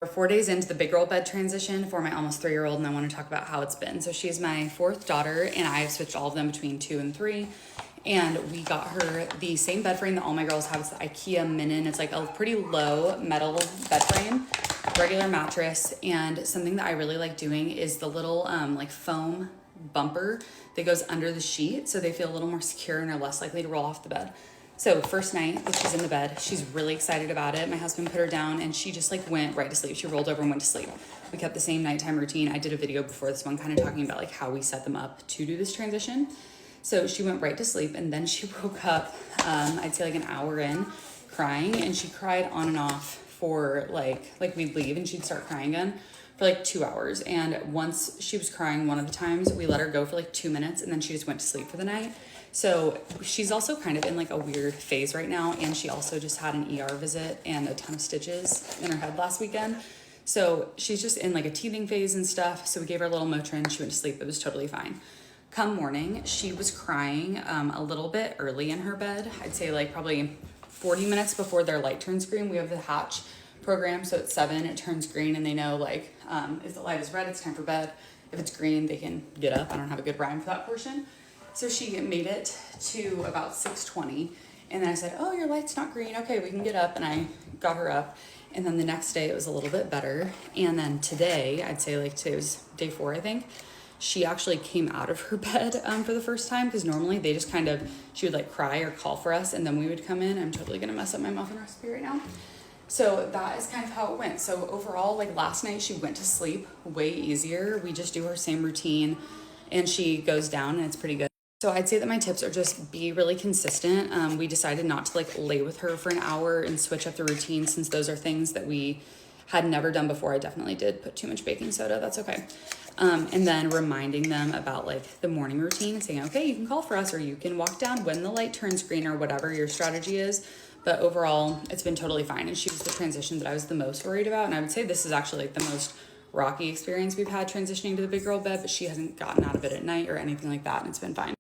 We're 4 days into the big girl bed transition for my almost 3-year-old, and I want to talk about how it's been. So she's my fourth daughter, and I have switched all of them between 2 and 3. And we got her the same bed frame that all my girls have. It's the IKEA Minin. It's like a pretty low metal bed frame, regular mattress. And something that I really like doing is the little like foam bumper that goes under the sheet, so they feel a little more secure and are less likely to roll off the bed. So first night that she's in the bed, she's really excited about it. My husband put her down and she just like went right to sleep. She rolled over and went to sleep. We kept the same nighttime routine. I did a video before this one kind of talking about like how we set them up to do this transition. So she went right to sleep, and then she woke up, I'd say like an hour in, crying, and she cried on and off for like we'd leave and she'd start crying again for like 2 hours. And once she was crying one of the times, we let her go for like 2 minutes, and then she just went to sleep for the night. So she's also kind of in like a weird phase right now, and she also just had an ER visit and a ton of stitches in her head last weekend. So she's just in like a teething phase and stuff. So we gave her a little Motrin, she went to sleep, it was totally fine. Come morning, she was crying a little bit early in her bed. I'd say like probably 40 minutes before their light turns green. We have the Hatch program, so at 7 it turns green, and they know like if the light is red, it's time for bed. If it's green, they can get up. I don't have a good rhyme for that portion. So she made it to about 6:20, and then I said, oh, your light's not green. Okay, we can get up, and I got her up. And then the next day it was a little bit better. And then today, I'd say like today was day 4, I think, she actually came out of her bed for the first time, because normally they just kind of, she would like cry or call for us, and then we would come in. I'm totally gonna mess up my muffin recipe right now. So that is kind of how it went. So overall, like last night she went to sleep way easier. We just do her same routine and she goes down, and it's pretty good. So I'd say that my tips are just be really consistent. We decided not to like lay with her for an hour and switch up the routine, since those are things that we had never done before. I definitely did put too much baking soda. That's okay. And then reminding them about like the morning routine and saying, okay, you can call for us, or you can walk down when the light turns green, or whatever your strategy is. But overall, it's been totally fine. And she was the transition that I was the most worried about. And I would say this is actually like the most rocky experience we've had transitioning to the big girl bed, but she hasn't gotten out of it at night or anything like that, and it's been fine.